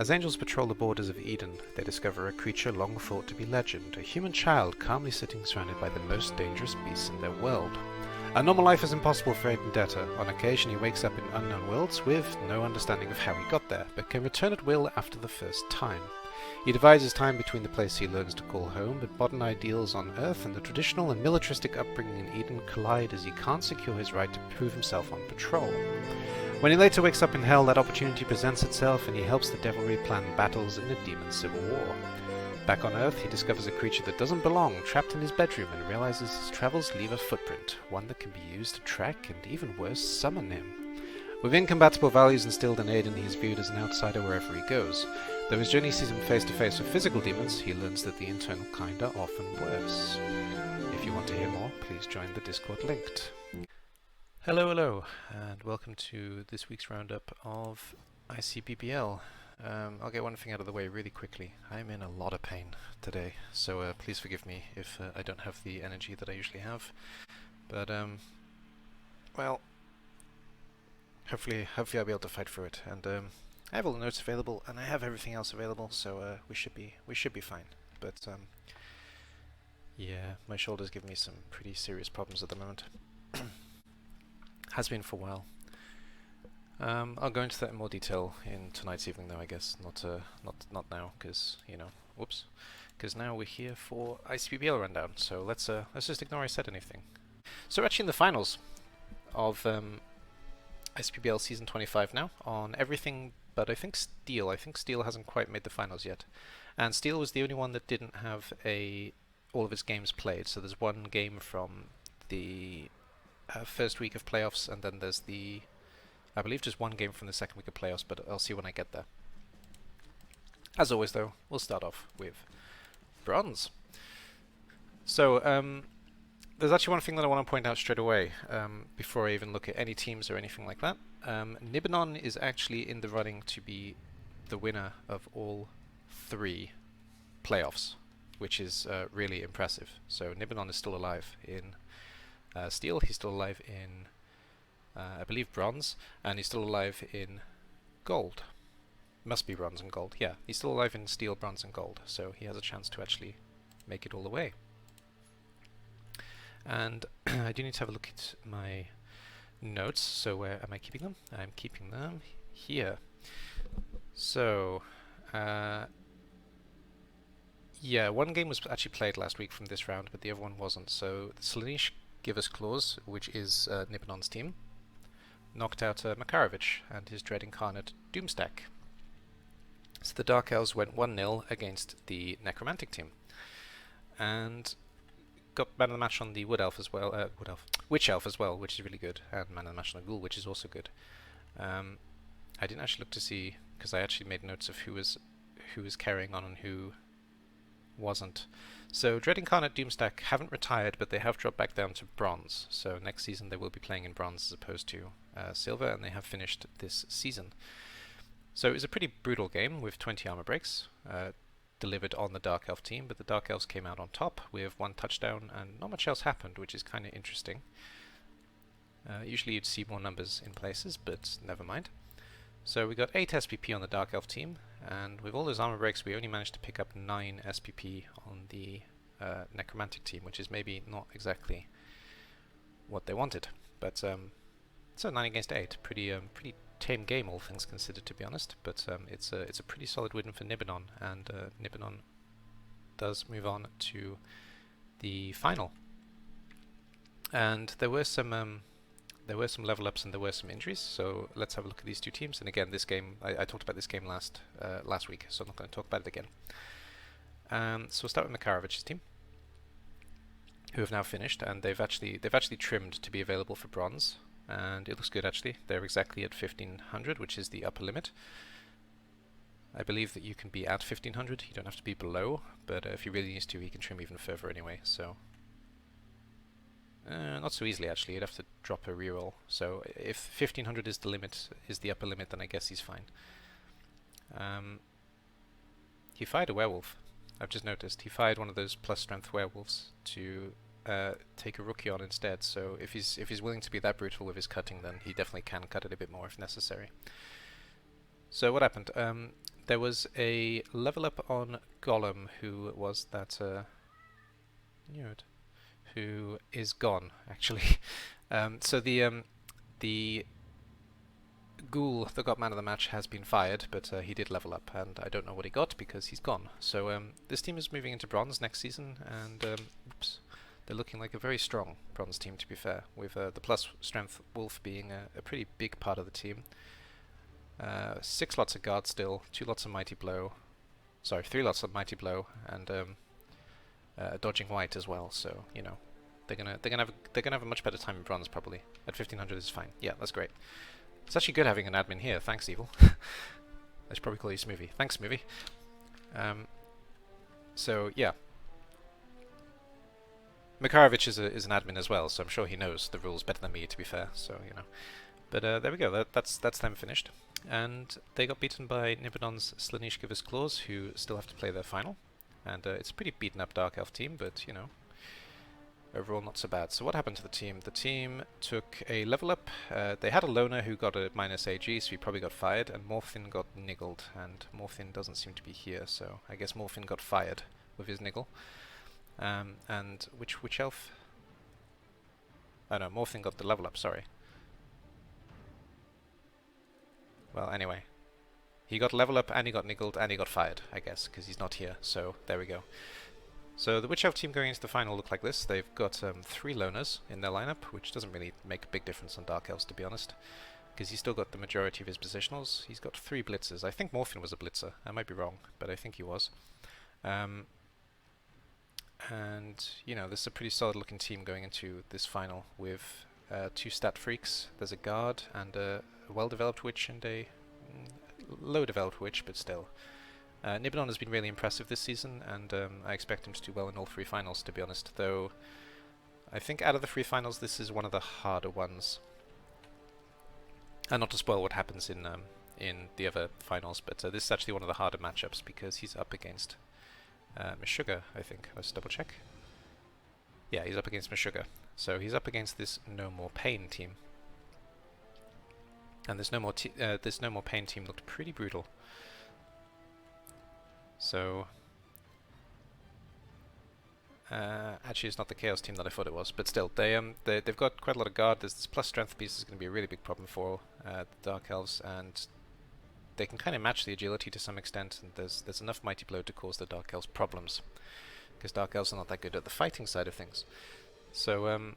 As angels patrol the borders of Eden, they discover a creature long thought to be legend, a human child calmly sitting surrounded by the most dangerous beasts in their world. A normal life is impossible for Vendetta. On occasion he wakes up in unknown worlds with no understanding of how he got there, but can return at will after the first time. He divides his time between the place he learns to call home, but modern ideals on Earth and the traditional and militaristic upbringing in Eden collide as he can't secure his right to prove himself on patrol. When he later wakes up in Hell, that opportunity presents itself and he helps the devilry plan battles in a demon civil war. Back on Earth, he discovers a creature that doesn't belong, trapped in his bedroom, and realizes his travels leave a footprint, one that can be used to track and, even worse, summon him. With incompatible values instilled in Aiden, he is viewed as an outsider wherever he goes. Though his journey sees him face to face with physical demons, he learns that the internal kind are often worse. If you want to hear more, please join the Discord linked. Hello, and welcome to this week's roundup of ICBBL. I'll get one thing out of the way really quickly. I'm in a lot of pain today, so please forgive me if I don't have the energy that I usually have. But, well, hopefully I'll be able to fight through it. And I have all the notes available, and I have everything else available, so we should be fine. But yeah, my shoulder's giving me some pretty serious problems at the moment. Has been for a while. I'll go into that in more detail in tonight's evening, though. I guess not now, because whoops, because now we're here for ICBBL rundown. So let's just ignore I said anything. So we're actually in the finals of ICBBL season 25 now on everything, but I think Steel. I think Steel hasn't quite made the finals yet, and Steel was the only one that didn't have all of its games played. So there's one game from the first week of playoffs, and then there's I believe just one game from the second week of playoffs, but I'll see when I get there. As always, though, we'll start off with bronze. So there's actually one thing that I want to point out straight away before I even look at any teams or anything like that. Nibanon is actually in the running to be the winner of all 3 playoffs, which is really impressive. So Nibanon is still alive in Steel, he's still alive in, I believe, Bronze, and he's still alive in Gold. Must be Bronze and Gold, yeah. He's still alive in Steel, Bronze and Gold, so he has a chance to actually make it all the way. And I do need to have a look at my notes, so where am I keeping them? I'm keeping them here. So, yeah, one game was actually played last week from this round, but the other one wasn't, so the Slanish Give Us Claws, which is Nibanon's team, knocked out Makarovich and his Dread Incarnate Doomstack. So the Dark Elves went 1-0 against the Necromantic team, and got man of the match on the Wood Elf as well, Witch Elf as well, which is really good, and man of the match on the Ghoul, which is also good. I didn't actually look to see, because I actually made notes of who was carrying on and who wasn't. So Dread Incarnate Doomstack haven't retired, but they have dropped back down to Bronze. So next season they will be playing in Bronze as opposed to Silver, and they have finished this season. So it was a pretty brutal game with 20 armor breaks delivered on the Dark Elf team, but the Dark Elves came out on top with 1 touchdown, and not much else happened, which is kind of interesting. Usually you'd see more numbers in places, but never mind. So we got 8 SPP on the Dark Elf team, and with all those armor breaks we only managed to pick up 9 SPP on the Necromantic team, which is maybe not exactly what they wanted, but so 9 against 8, pretty tame game all things considered, to be honest, but it's a pretty solid win for Nibanon, and Nibanon does move on to the final. And there were some level ups and there were some injuries, so let's have a look at these two teams. And again, this game, I talked about this game last week, so I'm not going to talk about it again. So we'll start with Makarovich's team, who have now finished, and they've actually trimmed to be available for Bronze, and it looks good actually. They're exactly at 1500, which is the upper limit. I believe that you can be at 1500, you don't have to be below, but if he really needs to, he can trim even further anyway, so... not so easily actually, you'd have to drop a reroll. So if 1500 is the limit, is the upper limit, then I guess he's fine. He fired a werewolf. I've just noticed. He fired one of those plus strength werewolves to take a rookie on instead. So if he's willing to be that brutal with his cutting, then he definitely can cut it a bit more if necessary. So what happened? there was a level up on Gollum, who was that nerd, who is gone actually. So the ghoul that got man of the match has been fired, but he did level up, and I don't know what he got because he's gone. So this team is moving into bronze next season, and oops, they're looking like a very strong bronze team, to be fair, with the plus strength wolf being a pretty big part of the team. 6 lots of guard still, 2 lots of mighty blow, sorry, 3 lots of mighty blow, and dodging white as well. So you know, they're gonna have a much better time in bronze probably. At 1500 is fine. Yeah, that's great. It's actually good having an admin here. Thanks, Evil. I should probably call you Smoothie. Thanks, Smoothie. So yeah, Makarovich is an admin as well, so I'm sure he knows the rules better than me, to be fair. So you know, but there we go. That's them finished. And they got beaten by Nibenon's Slanish Claws, who still have to play their final. And it's a pretty beaten up Dark Elf team, but you know, overall not so bad. So what happened to the team? The team took a level up. They had a loner who got a minus AG, so he probably got fired, and Morphin got niggled, and Morphin doesn't seem to be here, so I guess Morphin got fired with his niggle. And which elf? Oh no, Morphin got the level up, sorry. Well, anyway. He got level up, and he got niggled, and he got fired, I guess, because he's not here, so there we go. So the Witch Elf team going into the final look like this. They've got 3 loners in their lineup, which doesn't really make a big difference on Dark Elves, to be honest, because he's still got the majority of his positionals. He's got 3 blitzers. I think Morphin was a blitzer. I might be wrong, but I think he was. And, you know, this is a pretty solid looking team going into this final with 2 stat freaks. There's a guard and a well-developed witch and a low-developed witch, but still. Nibenon has been really impressive this season, and I expect him to do well in all 3 finals, to be honest, though I think out of the 3 finals this is one of the harder ones. And not to spoil what happens in the other finals, but this is actually one of the harder matchups because he's up against Meshuggah, I think. Let's double check. Yeah, he's up against Meshuggah. So he's up against this No More Pain team. And this No More Pain team looked pretty brutal. So actually, it's not the Chaos team that I thought it was, but still, they've got quite a lot of guard. This plus strength piece is going to be a really big problem for the Dark Elves, and they can kind of match the agility to some extent. And there's enough mighty blow to cause the Dark Elves problems, because Dark Elves are not that good at the fighting side of things. So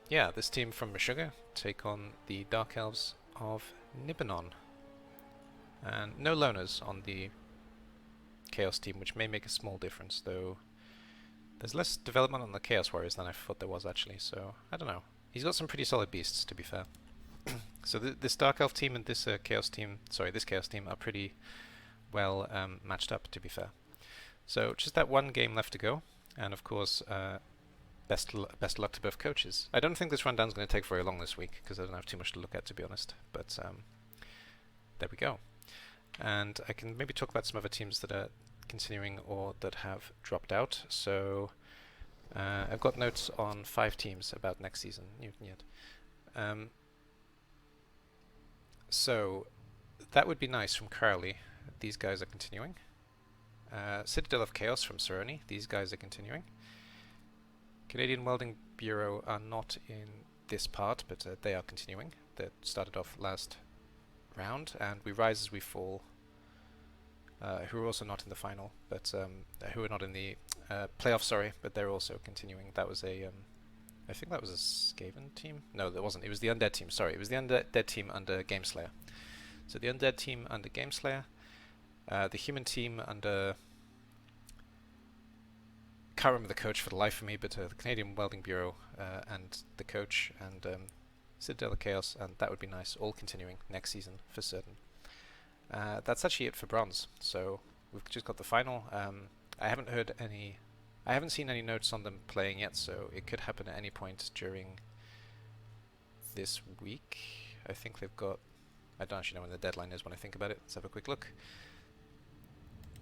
yeah, this team from Meshuggah take on the Dark Elves of Nibenon, and no loners on the Chaos team, which may make a small difference, though there's less development on the Chaos Warriors than I thought there was actually, so I don't know. He's got some pretty solid beasts, to be fair. So this Dark Elf team and this Chaos team, sorry, this Chaos team are pretty well matched up, to be fair. So just that one game left to go, and of course best luck to both coaches. I don't think this rundown's going to take very long this week, because I don't have too much to look at, to be honest, but there we go. And I can maybe talk about some other teams that are continuing or that have dropped out. So I've got notes on 5 teams about next season. So that would be nice from Crowley. These guys are continuing. Citadel of Chaos from Cerrone. These guys are continuing. Canadian Welding Bureau are not in this part, but they are continuing. That started off last round, and We Rise as We Fall, who are also not in the final, but who are not in the playoffs, sorry, but they're also continuing. That was a, I think that was a Skaven team? No, that wasn't. It was the Undead team, sorry. It was the Undead team under Gameslayer. So the Undead team under Gameslayer, the Human team under... Can't remember the coach for the life of me, but the Canadian Welding Bureau and the coach and Citadel of Chaos, and that would be nice, all continuing next season for certain. That's actually it for bronze, so we've just got the final. I haven't seen any notes on them playing yet, so it could happen at any point during this week. I think they've got... I don't actually know when the deadline is when I think about it. Let's have a quick look.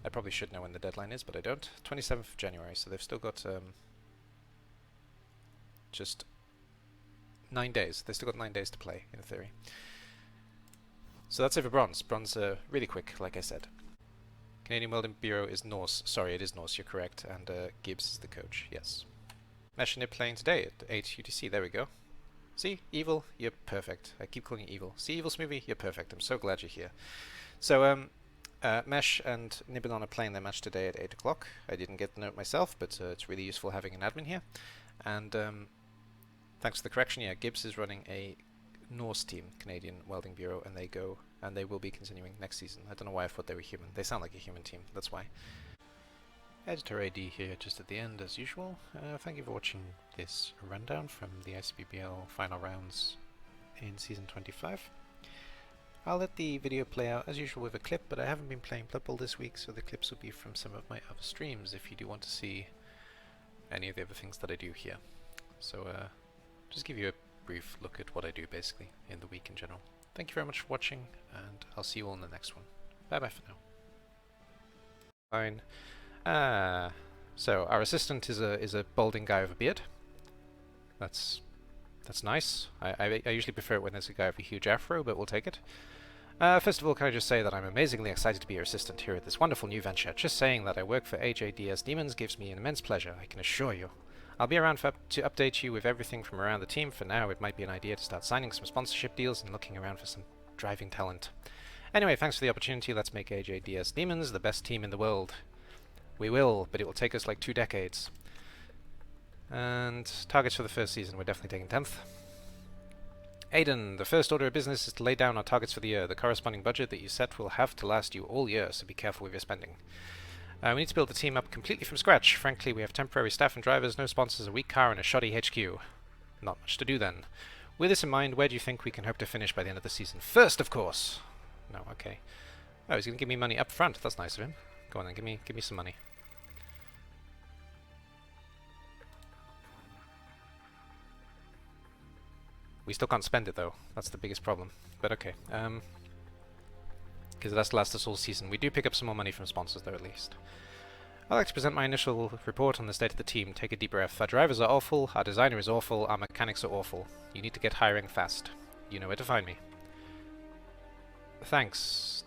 I probably should know when the deadline is, but I don't. 27th of January, so they've still got just 9 days. They've still got 9 days to play, in theory. So that's it for bronze. Bronze, really quick, like I said. Canadian Welding Bureau is Norse. Sorry, it is Norse, you're correct. And Gibbs is the coach, yes. Mesh and Nib playing today at 8 UTC, there we go. See, Evil, you're perfect. I keep calling you Evil. See, Evil Smoothie, you're perfect. I'm so glad you're here. So, Mesh and Nibbelon are playing their match today at 8 o'clock. I didn't get the note myself, but it's really useful having an admin here. And thanks for the correction, yeah, Gibbs is running a Norse team, Canadian Welding Bureau, and they will be continuing next season. I don't know why I thought they were human. They sound like a human team, that's why. Editor AD here just at the end as usual. Thank you for watching this rundown from the ICBBL final rounds in season 25. I'll let the video play out as usual with a clip, but I haven't been playing Blood Bowl this week, so the clips will be from some of my other streams if you do want to see any of the other things that I do here. So just give you a brief look at what I do basically in the week in general. Thank you very much for watching, and I'll see you all in the next one. Bye bye for now. Fine. So our assistant is a balding guy with a beard. That's nice. I usually prefer it when there's a guy with a huge afro, but we'll take it. First of all, can I just say that I'm amazingly excited to be your assistant here at this wonderful new venture. Just saying that I work for AJDStudios gives me an immense pleasure, I can assure you. I'll be around to update you with everything from around the team. For now, it might be an idea to start signing some sponsorship deals and looking around for some driving talent. Anyway, thanks for the opportunity. Let's make AJDStudios the best team in the world. We will, but it will take us like 2 decades. And targets for the first season, we're definitely taking 10th. Aiden, the first order of business is to lay down our targets for the year. The corresponding budget that you set will have to last you all year, so be careful with your spending. We need to build the team up completely from scratch. Frankly, we have temporary staff and drivers, no sponsors, a weak car, and a shoddy HQ. Not much to do then. With this in mind, where do you think we can hope to finish by the end of the season? First, of course! No, okay. Oh, he's going to give me money up front. That's nice of him. Go on then, give me some money. We still can't spend it though. That's the biggest problem. But okay. Because it has to last us all season. We do pick up some more money from sponsors though, at least. I'd like to present my initial report on the state of the team. Take a deep breath. Our drivers are awful, our designer is awful, our mechanics are awful. You need to get hiring fast. You know where to find me. Thanks.